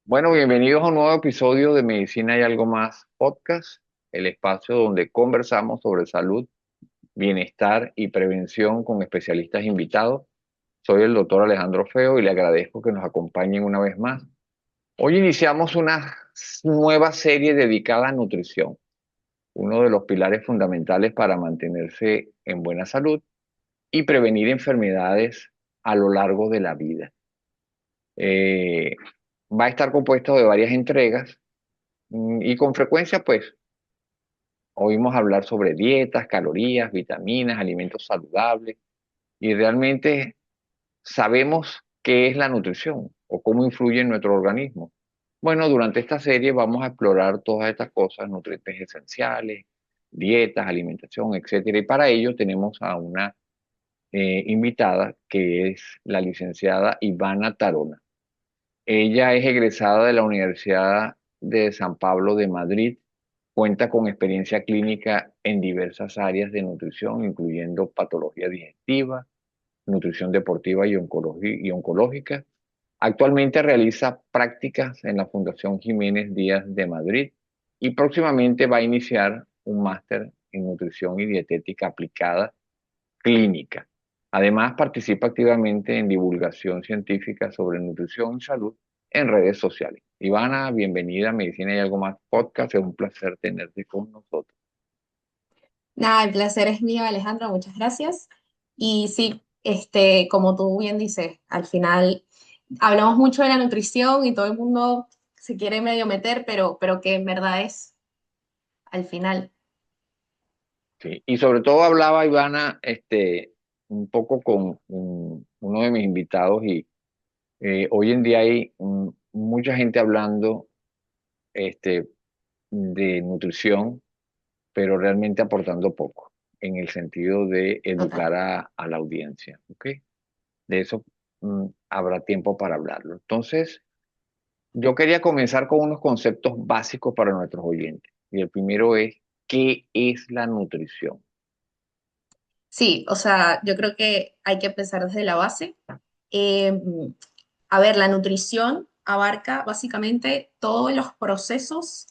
Bueno, bienvenidos a un nuevo episodio de Medicina y Algo Más Podcast, el espacio donde conversamos sobre salud, bienestar y prevención con especialistas invitados. Soy el doctor Alejandro Feo y le agradezco que nos acompañen una vez más. Hoy iniciamos una nueva serie dedicada a nutrición, uno de los pilares fundamentales para mantenerse en buena salud y prevenir enfermedades a lo largo de la vida. Eh, Va a estar compuesto de varias entregas. Y con frecuencia, pues, oímos hablar sobre dietas, calorías, vitaminas, alimentos saludables, y realmente sabemos qué es la nutrición o cómo influye en nuestro organismo. Bueno, durante esta serie vamos a explorar todas estas cosas, nutrientes esenciales, dietas, alimentación, etcétera. Y para ello tenemos a una invitada que es la licenciada Ivana Tarona. Ella es egresada de la Universidad de San Pablo de Madrid. Cuenta con experiencia clínica en diversas áreas de nutrición, incluyendo patología digestiva, nutrición deportiva y oncológica. Actualmente realiza prácticas en la Fundación Jiménez Díaz de Madrid y próximamente va a iniciar un máster en nutrición y dietética aplicada clínica. Además, participa activamente en divulgación científica sobre nutrición y salud en redes sociales. Ivana, bienvenida a Medicina y Algo Más Podcast. Es un placer tenerte con nosotros. Nada, el placer es mío, Alejandro, muchas gracias. Y sí, como tú bien dices, al final hablamos mucho de la nutrición y todo el mundo se quiere medio meter, pero que en verdad es al final. Sí. Y sobre todo hablaba Ivana, un poco con uno de mis invitados y hoy en día hay mucha gente hablando este, de nutrición, pero realmente aportando poco en el sentido de Total. educar a la audiencia. ¿Ok? De eso habrá tiempo para hablarlo. Entonces, yo quería comenzar con unos conceptos básicos para nuestros oyentes. Y el primero es, ¿qué es la nutrición? Sí, o sea, yo creo que hay que empezar desde la base. Eh, a ver, la nutrición abarca básicamente todos los procesos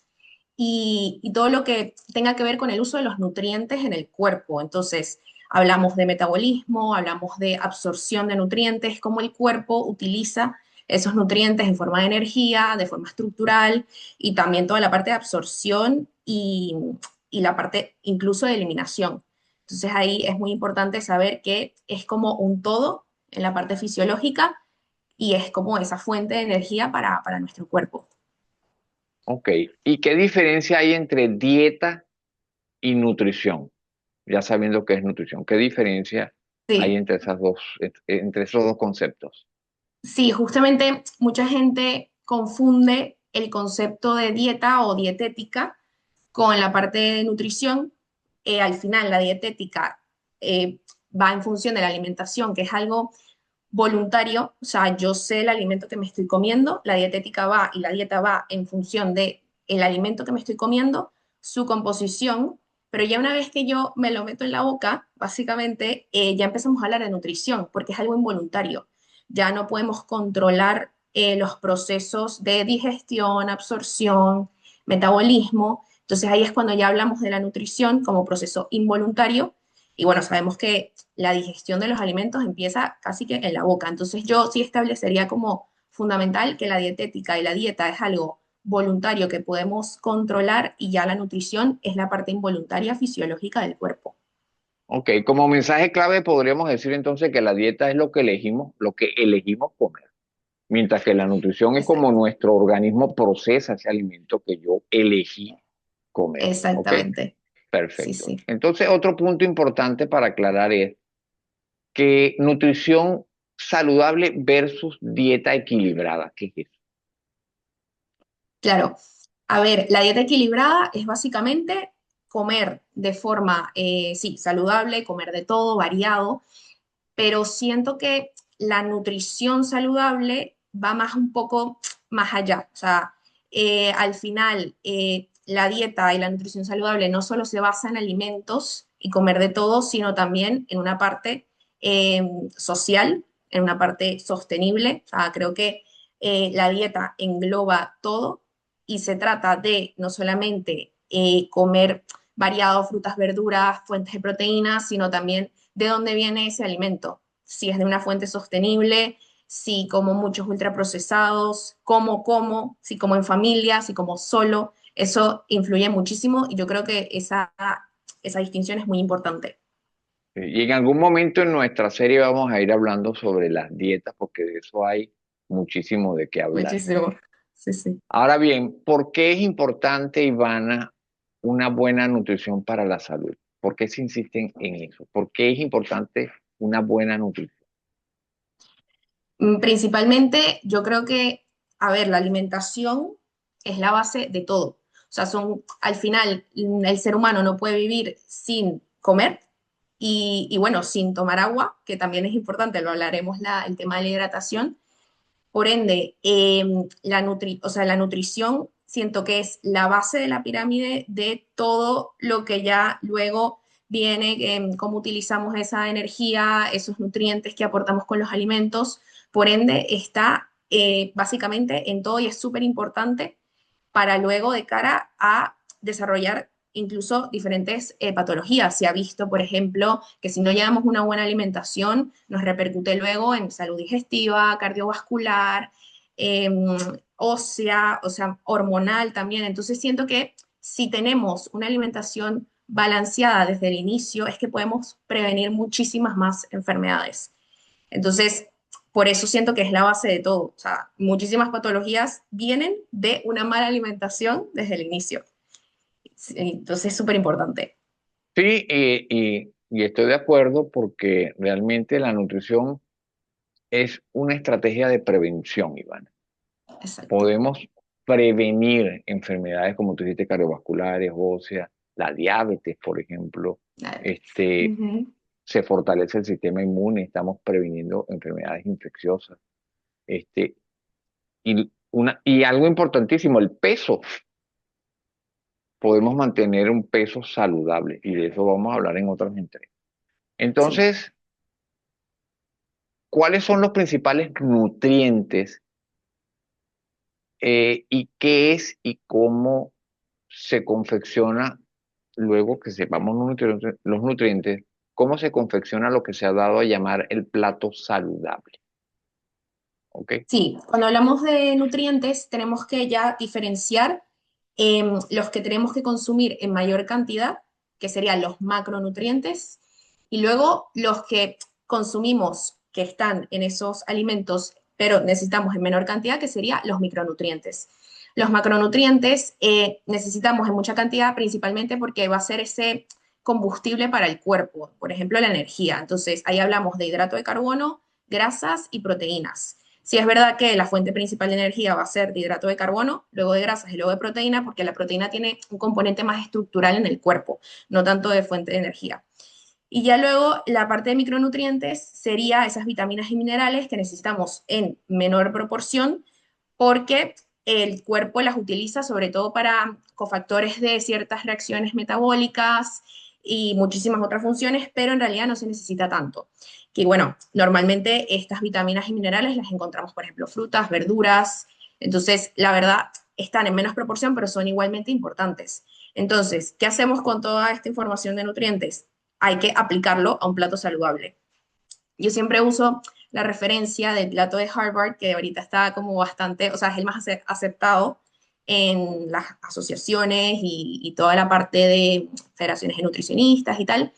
y todo lo que tenga que ver con el uso de los nutrientes en el cuerpo. Entonces, hablamos de metabolismo, hablamos de absorción de nutrientes, cómo el cuerpo utiliza esos nutrientes en forma de energía, de forma estructural, y también toda la parte de absorción y la parte incluso de eliminación. Entonces ahí es muy importante saber que es como un todo en la parte fisiológica y es como esa fuente de energía para nuestro cuerpo. Ok. ¿Y qué diferencia hay entre dieta y nutrición? Ya sabiendo qué es nutrición, ¿qué diferencia hay Sí, entre entre esos dos conceptos? sí, justamente mucha gente confunde el concepto de dieta o dietética con la parte de nutrición. Al final, la dietética eh, va en función de la alimentación, que es algo voluntario, o sea, yo sé el alimento que me estoy comiendo, la dietética va y la dieta va en función de el alimento que me estoy comiendo, su composición, pero ya una vez que yo me lo meto en la boca, básicamente ya empezamos a hablar de nutrición, porque es algo involuntario. Ya no podemos controlar los procesos de digestión, absorción, metabolismo. Entonces ahí es cuando ya hablamos de la nutrición como proceso involuntario. Y bueno, sabemos que la digestión de los alimentos empieza casi que en la boca. Entonces yo sí establecería como fundamental que la dietética y la dieta es algo voluntario que podemos controlar y ya la nutrición es la parte involuntaria fisiológica del cuerpo. Ok, como mensaje clave podríamos decir entonces que la dieta es lo que elegimos comer, mientras que la nutrición es como Exacto. nuestro organismo procesa ese alimento que yo elegí comer. ¿Ok? Exactamente. Sí, Perfecto. sí. Entonces, otro punto importante para aclarar es que nutrición saludable versus dieta equilibrada. ¿Qué es eso? Claro. A ver, la dieta equilibrada es básicamente comer de forma, sí, saludable, comer de todo, variado, pero siento que la nutrición saludable va más un poco más allá. O sea, al final, la dieta y la nutrición saludable no solo se basa en alimentos y comer de todo, sino también en una parte social, en una parte sostenible. O sea, creo que la dieta engloba todo y se trata de no solamente comer variado, frutas, verduras, fuentes de proteínas, sino también de dónde viene ese alimento. Si es de una fuente sostenible, si como muchos ultraprocesados, si como en familia, si como solo, eso influye muchísimo y yo creo que esa distinción es muy importante. Y en algún momento en nuestra serie vamos a ir hablando sobre las dietas, porque de eso hay muchísimo de qué hablar. Muchísimo. Sí, sí. Ahora bien, ¿por qué es importante, Ivana, una buena nutrición para la salud? ¿Por qué se insisten en eso? ¿Por qué es importante una buena nutrición? Principalmente, yo creo que, a ver, la alimentación es la base de todo. O sea, al final, el ser humano no puede vivir sin comer y bueno, sin tomar agua, que también es importante, lo hablaremos el tema de la hidratación. Por ende, o sea, la nutrición siento que es la base de la pirámide de todo lo que ya luego viene, cómo utilizamos esa energía, esos nutrientes que aportamos con los alimentos. Por ende, está básicamente en todo y es súper importante para luego de cara a desarrollar incluso diferentes patologías. Se ha visto, por ejemplo, que si no llevamos una buena alimentación, nos repercute luego en salud digestiva, cardiovascular, eh, ósea, o sea, hormonal también. Entonces siento que si tenemos una alimentación balanceada desde el inicio, es que podemos prevenir muchísimas más enfermedades. Entonces, por eso siento que es la base de todo. O sea, muchísimas patologías vienen de una mala alimentación desde el inicio. Sí, entonces es súper importante. Sí, y estoy de acuerdo porque realmente la nutrición es una estrategia de prevención, Ivana. Exacto. Podemos prevenir enfermedades como tú dijiste, cardiovasculares, óseas, la diabetes, por ejemplo. La diabetes. Este, Ujú. se fortalece el sistema inmune, estamos previniendo enfermedades infecciosas. Este, y algo importantísimo, el peso. Podemos mantener un peso saludable y de eso vamos a hablar en otras entregas. Sí. Entonces, ¿cuáles son los principales nutrientes y qué es y cómo se confecciona, luego que sepamos los nutrientes, cómo se confecciona lo que se ha dado a llamar el plato saludable? ¿Ok? Sí, cuando hablamos de nutrientes tenemos que ya diferenciar los que tenemos que consumir en mayor cantidad, que serían los macronutrientes, y luego los que consumimos que están en esos alimentos, pero necesitamos en menor cantidad, que serían los micronutrientes. Los macronutrientes necesitamos en mucha cantidad principalmente porque va a ser ese combustible para el cuerpo, por ejemplo, la energía. Entonces, ahí hablamos de hidrato de carbono, grasas y proteínas. Sí es verdad que la fuente principal de energía va a ser de hidrato de carbono, luego de grasas y luego de proteína, porque la proteína tiene un componente más estructural en el cuerpo, no tanto de fuente de energía. Y ya luego la parte de micronutrientes sería esas vitaminas y minerales que necesitamos en menor proporción porque el cuerpo las utiliza sobre todo para cofactores de ciertas reacciones metabólicas y muchísimas otras funciones, pero en realidad no se necesita tanto. Que bueno, normalmente estas vitaminas y minerales las encontramos, por ejemplo, frutas, verduras, entonces la verdad están en menos proporción, pero son igualmente importantes. Entonces, ¿qué hacemos con toda esta información de nutrientes? Hay que aplicarlo a un plato saludable. Yo siempre uso la referencia del plato de Harvard, que ahorita está como bastante, o sea, es el más aceptado en las asociaciones y toda la parte de federaciones de nutricionistas y tal,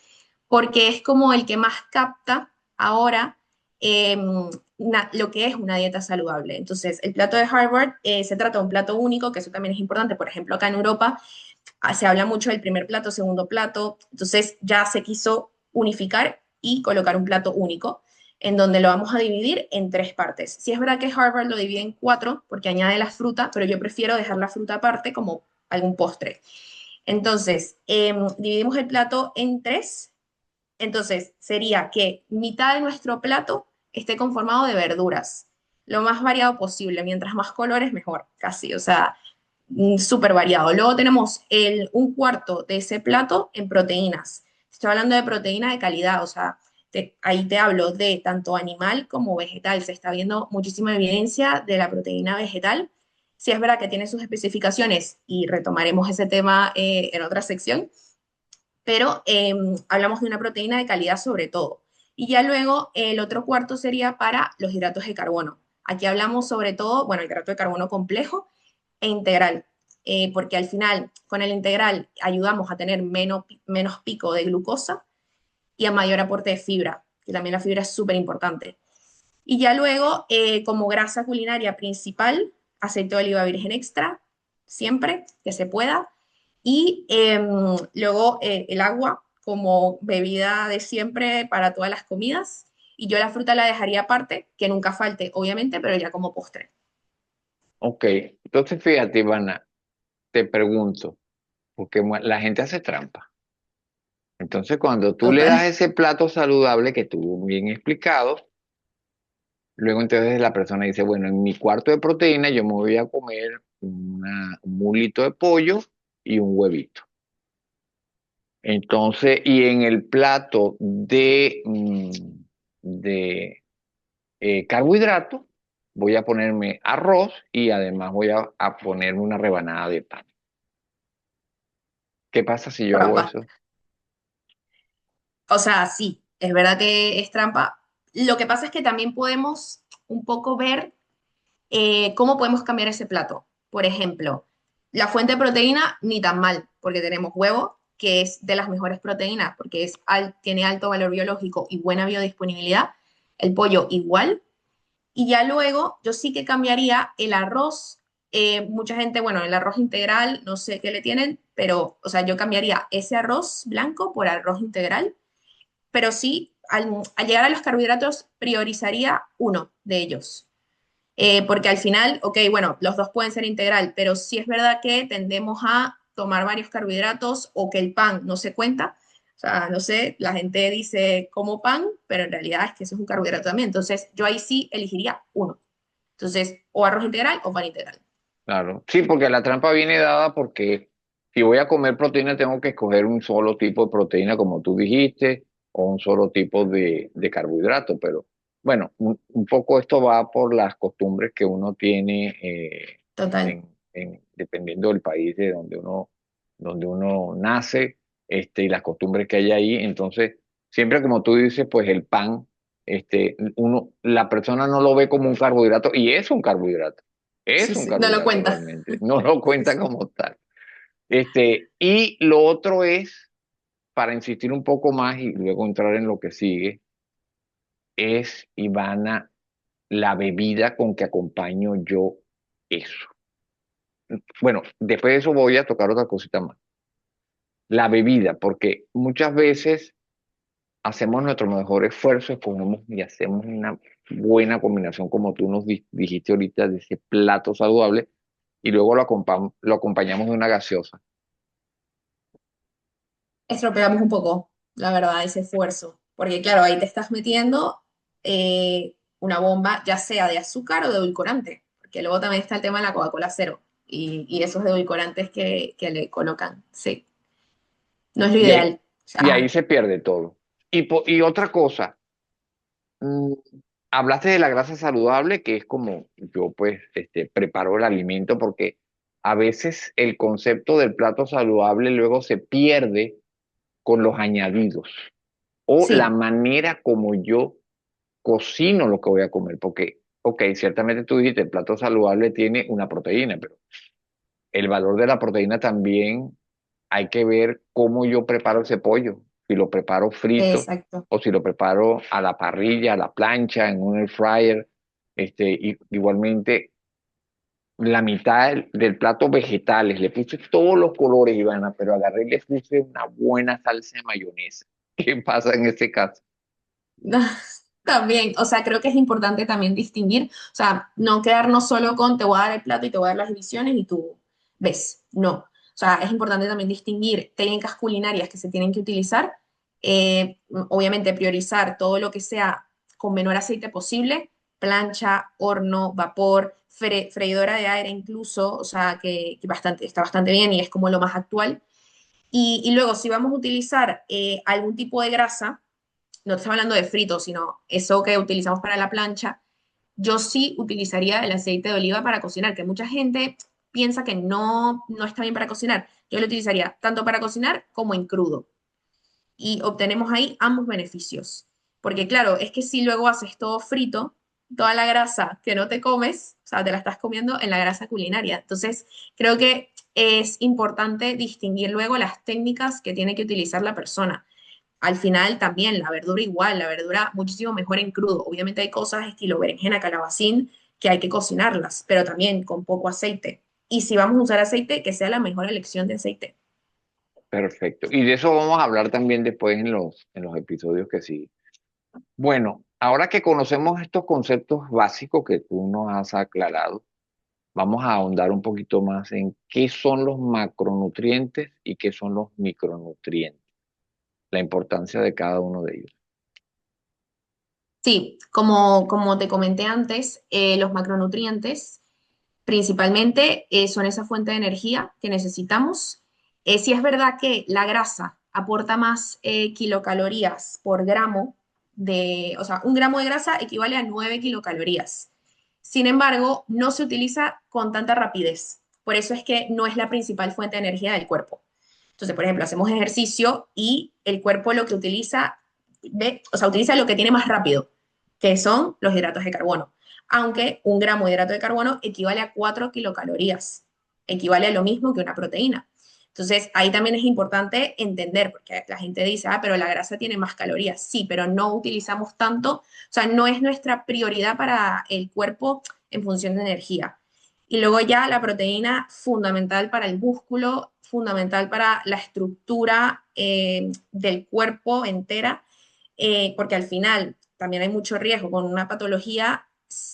porque es como el que más capta ahora lo que es una dieta saludable. Entonces, el plato de Harvard se trata de un plato único, que eso también es importante. Por ejemplo, acá en Europa se habla mucho del primer plato, segundo plato, entonces ya se quiso unificar y colocar un plato único en donde lo vamos a dividir en tres partes. Si es verdad que Harvard lo divide en cuatro porque añade la fruta, pero yo prefiero dejar la fruta aparte como algún postre. Entonces, dividimos el plato en tres. Entonces, sería que mitad de nuestro plato esté conformado de verduras, lo más variado posible, mientras más colores mejor, casi, o sea, súper variado. Luego tenemos un cuarto de ese plato en proteínas. Estoy hablando de proteína de calidad, o sea, ahí te hablo de tanto animal como vegetal. Se está viendo muchísima evidencia de la proteína vegetal. Sí es verdad que tiene sus especificaciones y retomaremos ese tema en otra sección, pero hablamos de una proteína de calidad sobre todo. Y ya luego el otro cuarto sería para los hidratos de carbono. Aquí hablamos sobre todo, bueno, el hidrato de carbono complejo e integral, porque al final con el integral ayudamos a tener menos pico de glucosa y a mayor aporte de fibra, que también la fibra es súper importante. Y ya luego, como grasa culinaria principal, aceite de oliva virgen extra, siempre que se pueda. Y luego el agua como bebida de siempre para todas las comidas. Y yo la fruta la dejaría aparte, que nunca falte, obviamente, pero ya como postre. Ok, entonces fíjate, Ivana, te pregunto, porque la gente hace trampa. Entonces, cuando tú le Total. das ese plato saludable que tú bien explicado, luego entonces la persona dice, bueno, en mi cuarto de proteína yo me voy a comer un mulito de pollo y un huevito. Entonces, y en el plato de carbohidrato, voy a ponerme arroz y además voy a ponerme una rebanada de pan. ¿Qué pasa si yo hago Trampa. eso? O sea, sí, es verdad que es trampa. Lo que pasa es que también podemos un poco ver cómo podemos cambiar ese plato. Por ejemplo, la fuente de proteína ni tan mal, porque tenemos huevo, que es de las mejores proteínas, porque tiene alto valor biológico y buena biodisponibilidad. El pollo igual. Y ya luego yo sí que cambiaría el arroz. Mucha gente, bueno, el arroz integral, no sé qué le tienen, pero, o sea, yo cambiaría ese arroz blanco por arroz integral, pero sí, al llegar a los carbohidratos, priorizaría uno de ellos. Porque al final, ok, bueno, los dos pueden ser integral, pero sí es verdad que tendemos a tomar varios carbohidratos o que el pan no se cuenta. O sea, no sé, la gente dice como pan, pero en realidad es que eso es un carbohidrato también. Entonces, yo ahí sí elegiría uno. Entonces, o arroz integral o pan integral. Claro. Sí, porque la trampa viene dada porque si voy a comer proteína tengo que escoger un solo tipo de proteína, como tú dijiste, o un solo tipo de carbohidrato. Pero bueno, un poco esto va por las costumbres que uno tiene Total. dependiendo del país de donde uno nace, y las costumbres que hay ahí. Entonces, siempre como tú dices, pues el pan, la persona no lo ve como un carbohidrato y es un carbohidrato. Sí, Es un sí, no lo carbohidrato cuenta. realmente, no lo Sí, cuenta sí. como tal. Y lo otro es, para insistir un poco más y luego entrar en lo que sigue, es, Ivana, la bebida con que acompaño yo eso. Bueno, después de eso voy a tocar otra cosita más. La bebida, porque muchas veces hacemos nuestro mejor esfuerzo, escogemos y hacemos una buena combinación, como tú nos dijiste ahorita, de ese plato saludable, y luego lo acompañamos de una gaseosa. Estropeamos un poco, la verdad, ese esfuerzo. Porque claro, ahí te estás metiendo una bomba, ya sea de azúcar o de edulcorante. Porque luego también está el tema de la Coca-Cola cero y esos edulcorantes que le colocan. Sí, no es lo Y ahí, ideal. O y ahí sea, se pierde todo. Y otra cosa, mm, hablaste de la grasa saludable, que es como yo pues preparo el alimento, porque a veces el concepto del plato saludable luego se pierde con los añadidos o la sí, manera como yo cocino lo que voy a comer, porque, ok, ciertamente tú dijiste, el plato saludable tiene una proteína, pero el valor de la proteína también hay que ver cómo yo preparo ese pollo, si lo preparo frito exacto. o si lo preparo a la parrilla, a la plancha, en un air fryer, igualmente la mitad del plato vegetales, le puse todos los colores, Ivana, pero agarré y le puse una buena salsa de mayonesa. ¿Qué pasa en este caso? También, o sea, creo que es importante también distinguir, o sea, no quedarnos solo con te voy a dar el plato y te voy a dar las divisiones y tú ves, no. O sea, es importante también distinguir técnicas culinarias que se tienen que utilizar, obviamente priorizar todo lo que sea con menor aceite posible, plancha, horno, vapor, freidora de aire incluso, o sea, que bastante, está bastante bien y es como lo más actual. Y luego, si vamos a utilizar algún tipo de grasa, no te estoy hablando de frito, sino eso que utilizamos para la plancha, yo sí utilizaría el aceite de oliva para cocinar, que mucha gente piensa que no está bien para cocinar. Yo lo utilizaría tanto para cocinar como en crudo y obtenemos ahí ambos beneficios. Porque claro, es que si luego haces todo frito, toda la grasa que no te comes, o sea, te la estás comiendo en la grasa culinaria. Entonces, creo que es importante distinguir luego las técnicas que tiene que utilizar la persona. Al final también la verdura igual, la verdura muchísimo mejor en crudo. Obviamente hay cosas estilo berenjena, calabacín, que hay que cocinarlas, pero también con poco aceite. Y si vamos a usar aceite, que sea la mejor elección de aceite. Perfecto. Y de eso vamos a hablar también después en los episodios que siguen. Bueno, ahora que conocemos estos conceptos básicos que tú nos has aclarado, vamos a ahondar un poquito más en qué son los macronutrientes y qué son los micronutrientes, la importancia de cada uno de ellos. Sí, como te comenté antes, los macronutrientes principalmente son esa fuente de energía que necesitamos. Sí es verdad que la grasa aporta más kilocalorías por gramo o sea, un gramo de grasa equivale a 9 kilocalorías. Sin embargo, no se utiliza con tanta rapidez. Por eso es que no es la principal fuente de energía del cuerpo. Entonces, por ejemplo, hacemos ejercicio y el cuerpo lo que utiliza, o sea, utiliza lo que tiene más rápido, que son los hidratos de carbono. Aunque un gramo de hidrato de carbono equivale a 4 kilocalorías, equivale a lo mismo que una proteína. Entonces, ahí también es importante entender, porque la gente dice, ah, pero la grasa tiene más calorías. Sí, pero no utilizamos tanto, o sea, no es nuestra prioridad para el cuerpo en función de energía. Y luego ya la proteína, fundamental para el músculo, fundamental para la estructura del cuerpo entera, porque al final también hay mucho riesgo con una patología.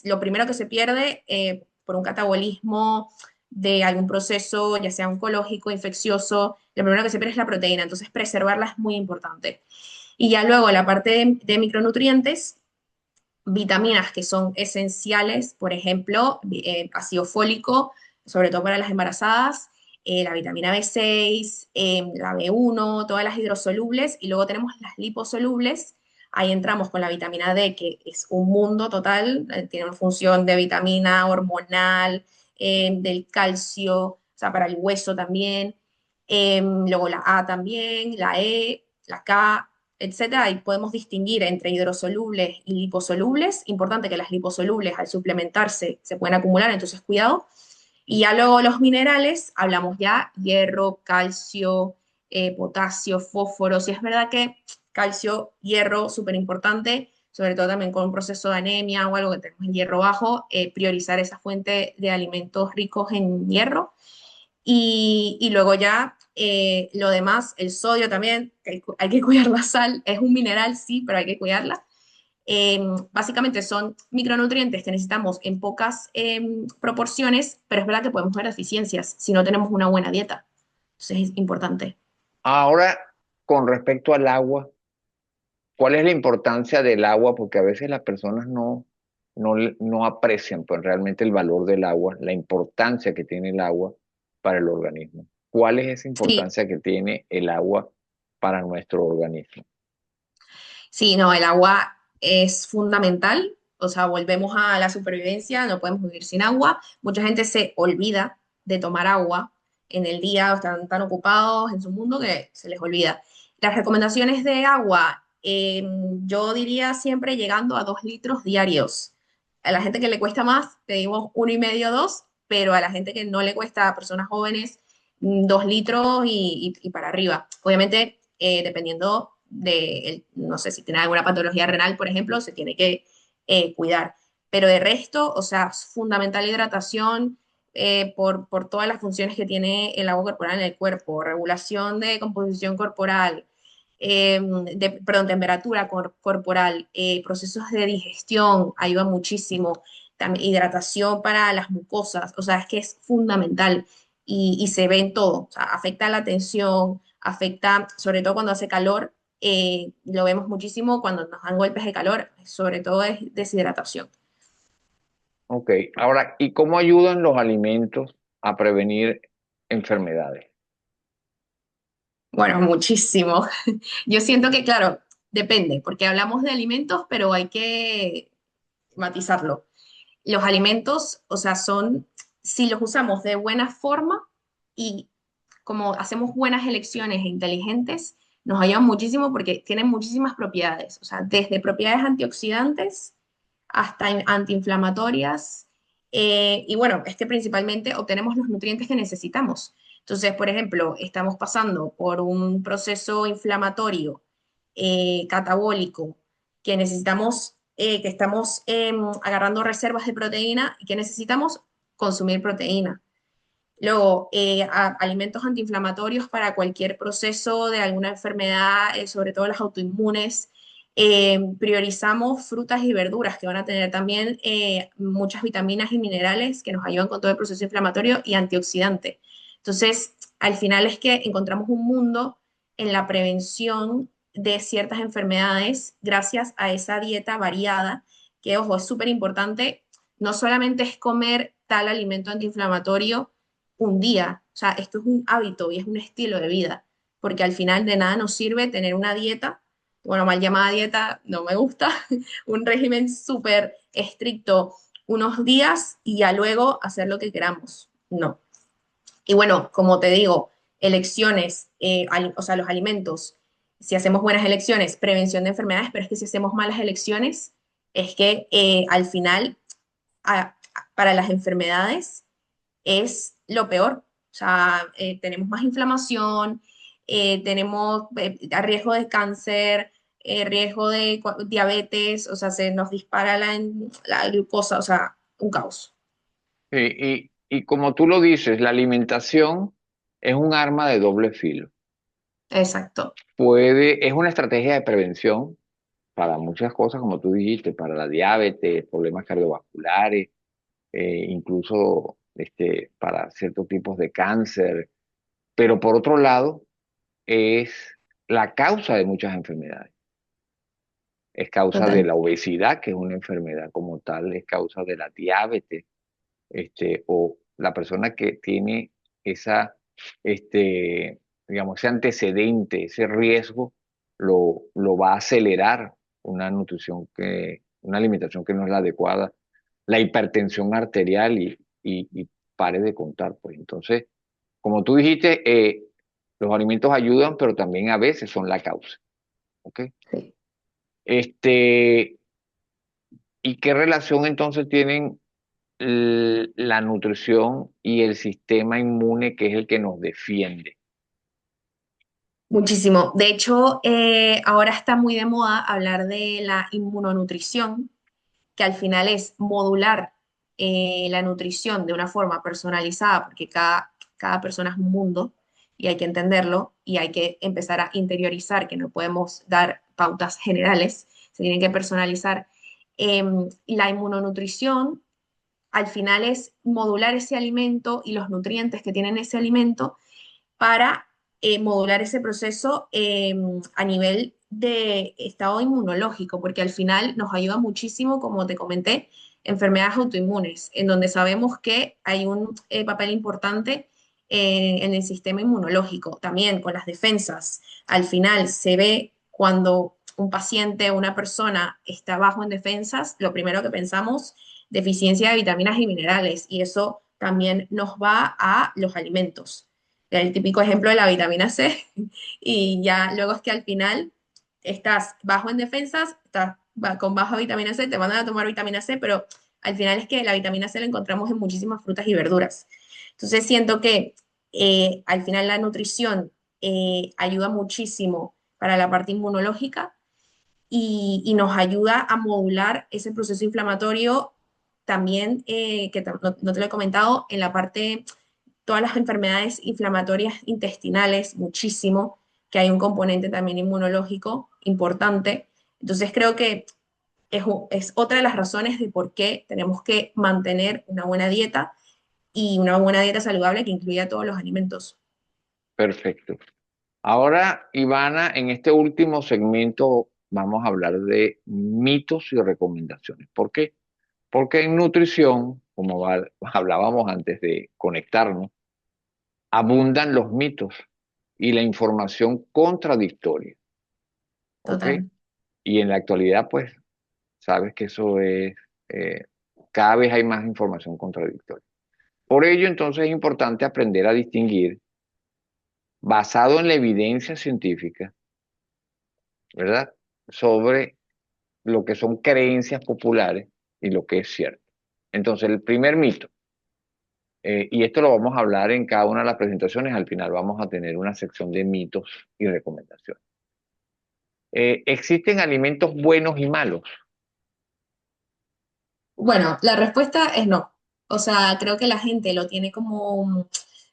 Lo primero que se pierde por un catabolismo de algún proceso, ya sea oncológico, infeccioso, lo primero que se pierde es la proteína, entonces preservarla es muy importante. Y ya luego la parte de micronutrientes, vitaminas que son esenciales, por ejemplo, ácido fólico, sobre todo para las embarazadas, la vitamina B6, la B1, todas las hidrosolubles, y luego tenemos las liposolubles. Ahí entramos con la vitamina D, que es un mundo total, tiene una función de vitamina hormonal, del calcio, o sea, para el hueso también. Luego la A también, la E, la K, etcétera, y podemos distinguir entre hidrosolubles y liposolubles. Importante que las liposolubles al suplementarse se pueden acumular, entonces cuidado. Y ya luego los minerales, hablamos ya hierro, calcio, potasio, fósforo. Si es verdad que calcio, hierro, súper importante, sobre todo también con un proceso de anemia o algo que tenemos en hierro bajo, priorizar esa fuente de alimentos ricos en hierro. Y luego ya lo demás, el sodio también, que hay que cuidar la sal, es un mineral, sí, pero hay que cuidarla. Básicamente son micronutrientes que necesitamos en pocas proporciones, pero es verdad que podemos ver deficiencias si no tenemos una buena dieta. Entonces es importante. Ahora, con respecto al agua, ¿cuál es la importancia del agua? Porque a veces las personas no aprecian pues, realmente el valor del agua, la importancia que tiene el agua para el organismo. ¿Cuál es esa Sí, importancia que tiene el agua para nuestro organismo? sí, no, el agua es fundamental. O sea, volvemos a la supervivencia, no podemos vivir sin agua. Mucha gente se olvida de tomar agua en el día, o están tan ocupados en su mundo que se les olvida. Las recomendaciones de agua, yo diría siempre llegando a 2 litros diarios. A la gente que le cuesta más, pedimos 1,5, 2, pero a la gente que no le cuesta, a personas jóvenes, 2 litros y para arriba. Obviamente, dependiendo no sé, si tiene alguna patología renal, por ejemplo, se tiene que cuidar. Pero de resto, o sea, es fundamental hidratación por todas las funciones que tiene el agua corporal en el cuerpo, regulación de composición corporal, perdón, temperatura corporal, procesos de digestión, ayuda muchísimo, también hidratación para las mucosas, o sea, es que es fundamental y se ve en todo, o sea, afecta la atención, afecta, sobre todo cuando hace calor, lo vemos muchísimo cuando nos dan golpes de calor, sobre todo es deshidratación. Ok, ahora, ¿y cómo ayudan los alimentos a prevenir enfermedades? Bueno, muchísimo. Yo siento que, claro, depende, porque hablamos de alimentos, pero hay que matizarlo. Los alimentos, o sea, son, si los usamos de buena forma y como hacemos buenas elecciones e inteligentes, nos ayudan muchísimo porque tienen muchísimas propiedades, o sea, desde propiedades antioxidantes hasta antiinflamatorias. Y bueno, es que principalmente obtenemos los nutrientes que necesitamos. Entonces, por ejemplo, estamos pasando por un proceso inflamatorio, catabólico, que necesitamos, que estamos agarrando reservas de proteína y que necesitamos consumir proteína. Luego, alimentos antiinflamatorios para cualquier proceso de alguna enfermedad, sobre todo las autoinmunes. Priorizamos frutas y verduras que van a tener también muchas vitaminas y minerales que nos ayudan con todo el proceso inflamatorio y antioxidante. Entonces, al final es que encontramos un mundo en la prevención de ciertas enfermedades gracias a esa dieta variada, que, ojo, es súper importante. No solamente es comer tal alimento antiinflamatorio un día. O sea, esto es un hábito y es un estilo de vida, porque al final de nada nos sirve tener una dieta, bueno, mal llamada dieta, no me gusta, un régimen súper estricto unos días y ya luego hacer lo que queramos. No. Y bueno, como te digo, elecciones, o sea, los alimentos, si hacemos buenas elecciones, prevención de enfermedades, pero es que si hacemos malas elecciones, es que al final, para las enfermedades, es lo peor. O sea, tenemos más inflamación, tenemos riesgo de cáncer, riesgo de diabetes, o sea, se nos dispara la glucosa, o sea, un caos. Y como tú lo dices, la alimentación es un arma de doble filo. Exacto, Es una estrategia de prevención para muchas cosas, como tú dijiste, para la diabetes, problemas cardiovasculares, incluso para ciertos tipos de cáncer. Pero por otro lado, es la causa de muchas enfermedades. Es causa de total. la obesidad, que es una enfermedad como tal, es causa de la diabetes, o la persona que tiene esa, digamos, ese antecedente, ese riesgo, lo va a acelerar una alimentación que no es la adecuada, la hipertensión arterial y pare de contar, pues. Entonces, como tú dijiste, los alimentos ayudan, pero también a veces son la causa, ¿ok? Sí. Este, ¿Y qué relación entonces tienen la nutrición y el sistema inmune, que es el que nos defiende? Muchísimo. De hecho, ahora está muy de moda hablar de la inmunonutrición, que al final es modular la nutrición de una forma personalizada, porque cada persona es un mundo y hay que entenderlo y hay que empezar a interiorizar que no podemos dar pautas generales, se tienen que personalizar. La inmunonutrición al final es modular ese alimento y los nutrientes que tienen ese alimento para modular ese proceso a nivel de estado inmunológico, porque al final nos ayuda muchísimo, como te comenté, enfermedades autoinmunes, en donde sabemos que hay un papel importante en el sistema inmunológico, también con las defensas. Al final se ve cuando un paciente o una persona está bajo en defensas, lo primero que pensamos, deficiencia de vitaminas y minerales, y eso también nos va a los alimentos. El típico ejemplo de la vitamina C, y ya luego es que al final estás bajo en defensas, estás con baja vitamina C, te mandan a tomar vitamina C, pero al final es que la vitamina C la encontramos en muchísimas frutas y verduras. Entonces siento que al final la nutrición ayuda muchísimo para la parte inmunológica y nos ayuda a modular ese proceso inflamatorio también, que no te lo he comentado, en la parte todas las enfermedades inflamatorias intestinales, muchísimo, que hay un componente también inmunológico importante. Entonces creo que es otra de las razones de por qué tenemos que mantener una buena dieta y una buena dieta saludable que incluya todos los alimentos. Perfecto. Ahora, Ivana, en este último segmento vamos a hablar de mitos y recomendaciones. ¿Por qué? Porque en nutrición, como hablábamos antes de conectarnos, abundan los mitos y la información contradictoria. ¿Ok? Total. Y en la actualidad, pues, sabes que eso es, eh, cada vez hay más información contradictoria. Por ello, entonces, es importante aprender a distinguir, basado en la evidencia científica, ¿verdad? Sobre lo que son creencias populares y lo que es cierto. Entonces, el primer mito, y esto lo vamos a hablar en cada una de las presentaciones, al final vamos a tener una sección de mitos y recomendaciones. ¿Existen alimentos buenos y malos? Bueno, la respuesta es no. O sea, creo que la gente lo tiene como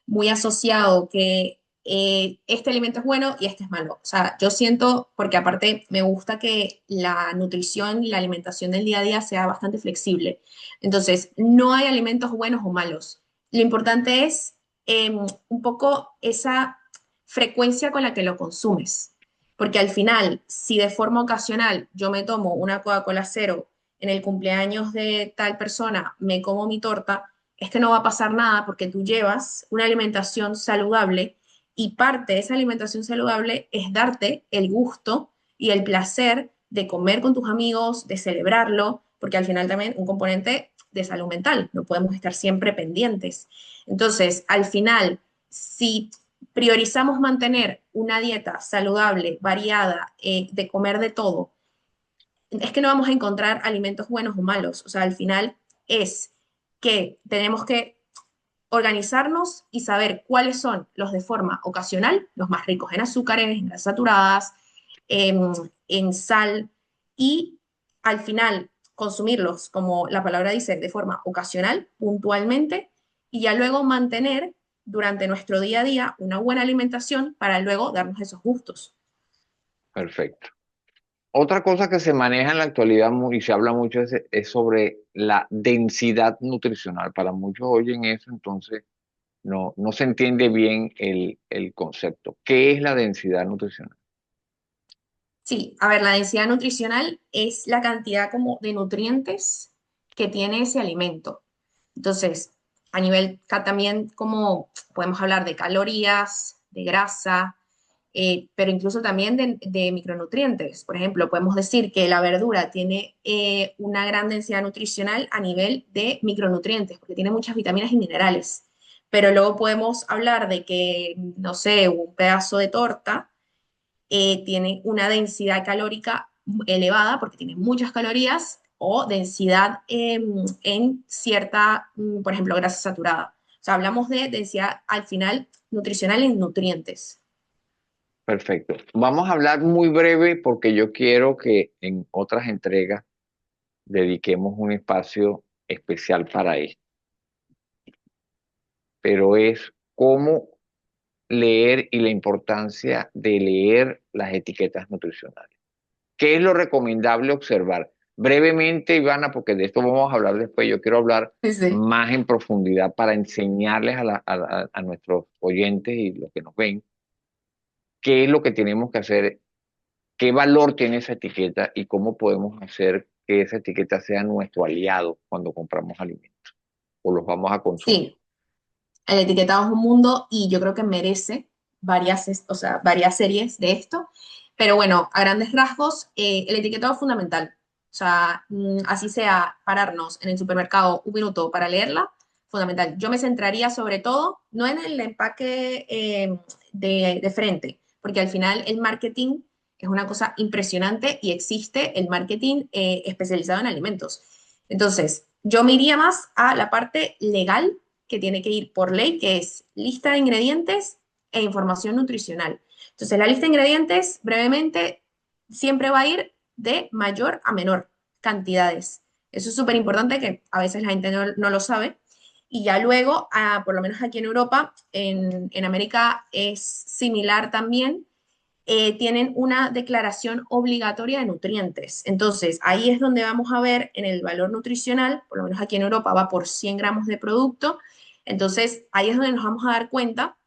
muy asociado que este alimento es bueno y este es malo. O sea, yo siento, porque aparte me gusta que la nutrición y la alimentación del día a día sea bastante flexible. Entonces, no hay alimentos buenos o malos. Lo importante es un poco esa frecuencia con la que lo consumes. Porque al final, si de forma ocasional yo me tomo una Coca-Cola cero en el cumpleaños de tal persona me como mi torta, es que no va a pasar nada porque tú llevas una alimentación saludable y parte de esa alimentación saludable es darte el gusto y el placer de comer con tus amigos, de celebrarlo, porque al final también un componente de salud mental, no podemos estar siempre pendientes. Entonces, al final, si priorizamos mantener una dieta saludable, variada, de comer de todo, es que no vamos a encontrar alimentos buenos o malos. O sea, al final es que tenemos que organizarnos y saber cuáles son los de forma ocasional, los más ricos en azúcares, en grasas saturadas, en sal, y al final consumirlos, como la palabra dice, de forma ocasional, puntualmente, y ya luego mantener durante nuestro día a día una buena alimentación para luego darnos esos gustos. Perfecto. Otra cosa que se maneja en la actualidad y se habla mucho es sobre la densidad nutricional. Para muchos oyen eso, entonces no se entiende bien el concepto. ¿Qué es la densidad nutricional? Sí, a ver, la densidad nutricional es la cantidad como de nutrientes que tiene ese alimento. Entonces, a nivel también como podemos hablar de calorías, de grasa, pero incluso también de micronutrientes. Por ejemplo, podemos decir que la verdura tiene una gran densidad nutricional a nivel de micronutrientes, porque tiene muchas vitaminas y minerales. Pero luego podemos hablar de que, no sé, un pedazo de torta tiene una densidad calórica elevada porque tiene muchas calorías o densidad en cierta, por ejemplo, grasa saturada. O sea, hablamos de densidad al final nutricional en nutrientes. Perfecto. Vamos a hablar muy breve porque yo quiero que en otras entregas dediquemos un espacio especial para esto, pero es cómo leer y la importancia de leer las etiquetas nutricionales. ¿Qué es lo recomendable observar? Brevemente, Ivana, porque de esto vamos a hablar después, yo quiero hablar Sí, sí. más en profundidad para enseñarles a nuestros oyentes y los que nos ven qué es lo que tenemos que hacer, qué valor tiene esa etiqueta y cómo podemos hacer que esa etiqueta sea nuestro aliado cuando compramos alimentos o los vamos a consumir. Sí, el etiquetado es un mundo y yo creo que merece varias, o sea, varias series de esto. Pero bueno, a grandes rasgos, el etiquetado es fundamental. O sea, así sea pararnos en el supermercado un minuto para leerla, fundamental. Yo me centraría sobre todo, no en el empaque de frente, porque al final el marketing es una cosa impresionante y existe el marketing especializado en alimentos. Entonces, yo me iría más a la parte legal que tiene que ir por ley, que es lista de ingredientes e información nutricional. Entonces, la lista de ingredientes, brevemente, siempre va a ir de mayor a menor cantidades. Eso es súper importante que a veces la gente no lo sabe. Y ya luego, por lo menos aquí en Europa, en América es similar también, tienen una declaración obligatoria de nutrientes. Entonces, ahí es donde vamos a ver en el valor nutricional, por lo menos aquí en Europa va por 100 gramos de producto. Entonces, ahí es donde nos vamos a dar cuenta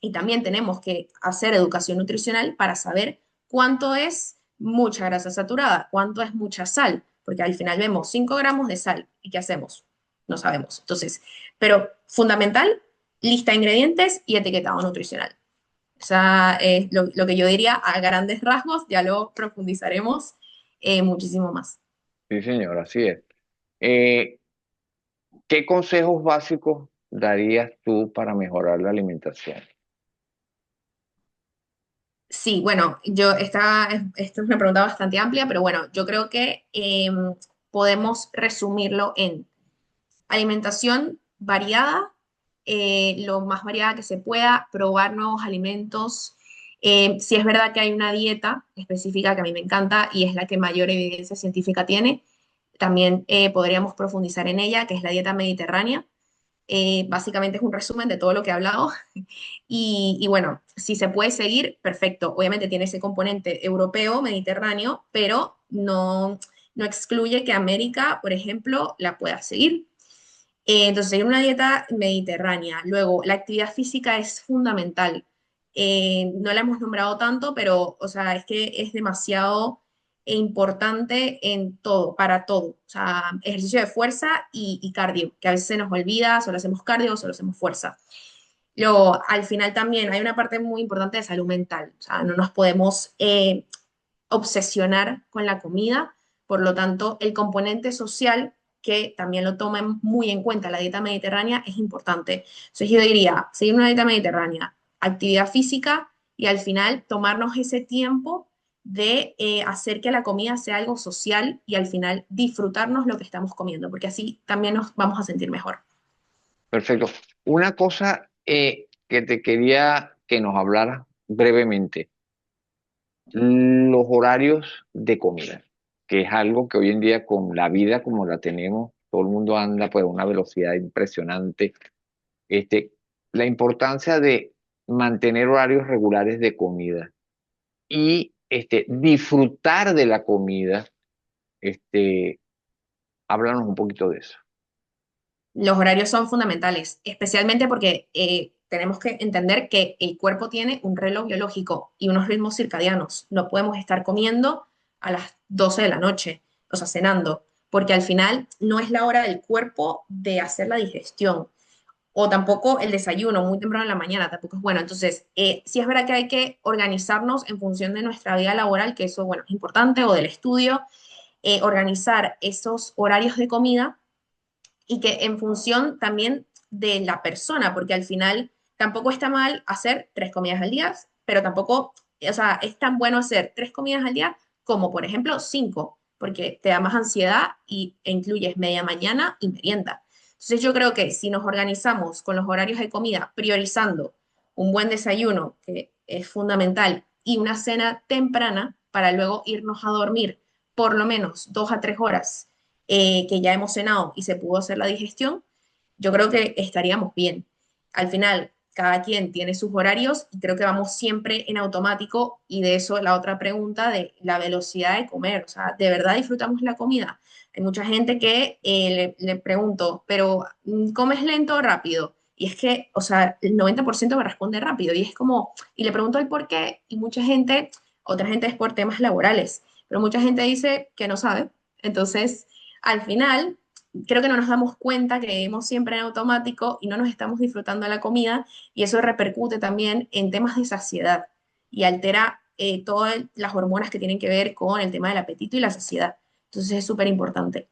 y también tenemos que hacer educación nutricional para saber cuánto es mucha grasa saturada, cuánto es mucha sal, porque al final vemos 5 gramos de sal. ¿Y qué hacemos? No sabemos. Entonces, pero fundamental, lista de ingredientes y etiquetado nutricional. O sea, es lo que yo diría a grandes rasgos, ya lo profundizaremos muchísimo más. Sí, señor, así es. Eh, ¿Qué consejos básicos darías tú para mejorar la alimentación? Sí, bueno, esta es una pregunta bastante amplia, pero bueno, yo creo que podemos resumirlo en alimentación variada, lo más variada que se pueda, probar nuevos alimentos. Si es verdad que hay una dieta específica que a mí me encanta y es la que mayor evidencia científica tiene, también podríamos profundizar en ella, que es la dieta mediterránea. Básicamente es un resumen de todo lo que he hablado. Y bueno, si se puede seguir, perfecto. Obviamente tiene ese componente europeo, mediterráneo, pero no excluye que América, por ejemplo, la pueda seguir. Entonces, seguir una dieta mediterránea. Luego, la actividad física es fundamental. No la hemos nombrado tanto, pero, o sea, es que es demasiado importante en todo, para todo. O sea, ejercicio de fuerza y cardio, que a veces se nos olvida, solo hacemos cardio, solo hacemos fuerza. Luego, al final también hay una parte muy importante de salud mental. O sea, no nos podemos obsesionar con la comida. Por lo tanto, el componente social, que también lo tomen muy en cuenta la dieta mediterránea, es importante. Entonces yo diría, seguir una dieta mediterránea, actividad física y al final tomarnos ese tiempo de hacer que la comida sea algo social y al final disfrutarnos lo que estamos comiendo, porque así también nos vamos a sentir mejor. Perfecto. Una cosa que te quería que nos hablara brevemente, los horarios de comida, que es algo que hoy en día con la vida como la tenemos, todo el mundo anda pues a una velocidad impresionante. Este, la importancia de mantener horarios regulares de comida y disfrutar de la comida, háblanos un poquito de eso. Los horarios son fundamentales, especialmente porque tenemos que entender que el cuerpo tiene un reloj biológico y unos ritmos circadianos. No podemos estar comiendo a las 12 de la noche, o sea, cenando, porque al final no es la hora del cuerpo de hacer la digestión. O tampoco el desayuno muy temprano en la mañana, tampoco es bueno. Entonces, sí es verdad que hay que organizarnos en función de nuestra vida laboral, que eso, bueno, es importante, o del estudio, organizar esos horarios de comida y que en función también de la persona, porque al final tampoco está mal hacer 3 comidas al día, pero tampoco, o sea, es tan bueno hacer 3 comidas al día como, por ejemplo, 5, porque te da más ansiedad e incluyes media mañana y merienda. Entonces yo creo que si nos organizamos con los horarios de comida, priorizando un buen desayuno, que es fundamental, y una cena temprana para luego irnos a dormir por lo menos 2 a 3 horas que ya hemos cenado y se pudo hacer la digestión, yo creo que estaríamos bien. Al final, cada quien tiene sus horarios y creo que vamos siempre en automático y de eso la otra pregunta de la velocidad de comer. O sea, ¿de verdad disfrutamos la comida? Hay mucha gente que le pregunto, pero ¿comes lento o rápido? Y es que, o sea, el 90% me responde rápido y es como, y le pregunto el por qué y mucha gente, otra gente es por temas laborales, pero mucha gente dice que no sabe. Entonces, al final, creo que no nos damos cuenta que vivimos siempre en automático y no nos estamos disfrutando la comida y eso repercute también en temas de saciedad y altera todas las hormonas que tienen que ver con el tema del apetito y la saciedad. Entonces es súper importante.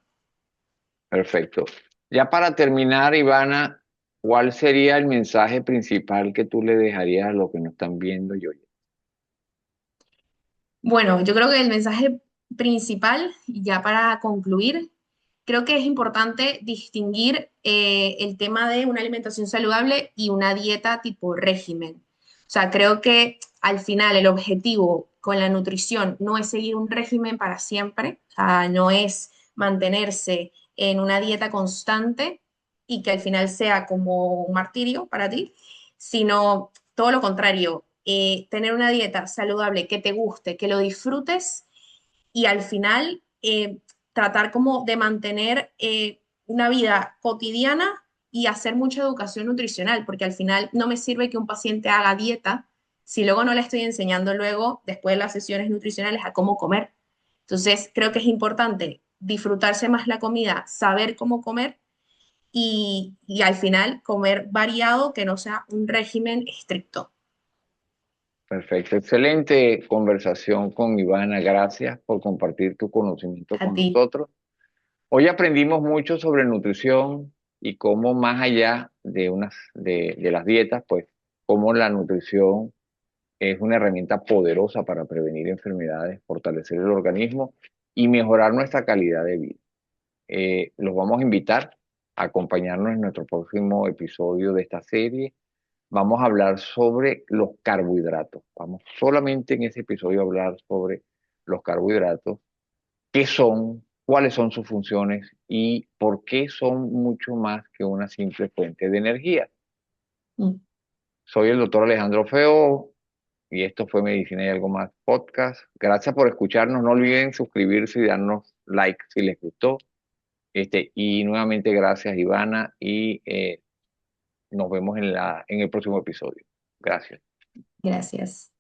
Perfecto. Ya para terminar, Ivana, ¿cuál sería el mensaje principal que tú le dejarías a los que nos están viendo y oyendo? Bueno, yo creo que el mensaje principal, y ya para concluir, creo que es importante distinguir el tema de una alimentación saludable y una dieta tipo régimen. O sea, creo que al final el objetivo con la nutrición no es seguir un régimen para siempre, o sea, no es mantenerse en una dieta constante y que al final sea como un martirio para ti, sino todo lo contrario, tener una dieta saludable que te guste, que lo disfrutes y al final tratar como de mantener una vida cotidiana y hacer mucha educación nutricional, porque al final no me sirve que un paciente haga dieta si luego no le estoy enseñando luego, después de las sesiones nutricionales, a cómo comer. Entonces, creo que es importante disfrutarse más la comida, saber cómo comer y al final comer variado, que no sea un régimen estricto. Perfecto, excelente conversación con Ivana. Gracias por compartir tu conocimiento A con ti. nosotros. Hoy aprendimos mucho sobre nutrición y cómo más allá de las dietas, pues cómo la nutrición es una herramienta poderosa para prevenir enfermedades, fortalecer el organismo y mejorar nuestra calidad de vida. Los vamos a invitar a acompañarnos en nuestro próximo episodio de esta serie. Vamos a hablar sobre los carbohidratos. Vamos solamente en ese episodio a hablar sobre los carbohidratos, qué son, cuáles son sus funciones y por qué son mucho más que una simple fuente de energía. Mm. Soy el doctor Alejandro Feo y esto fue Medicina y Algo Más Podcast. Gracias por escucharnos. No olviden suscribirse y darnos like si les gustó. Y nuevamente gracias, Ivana, y nos vemos en el próximo episodio. Gracias. Gracias.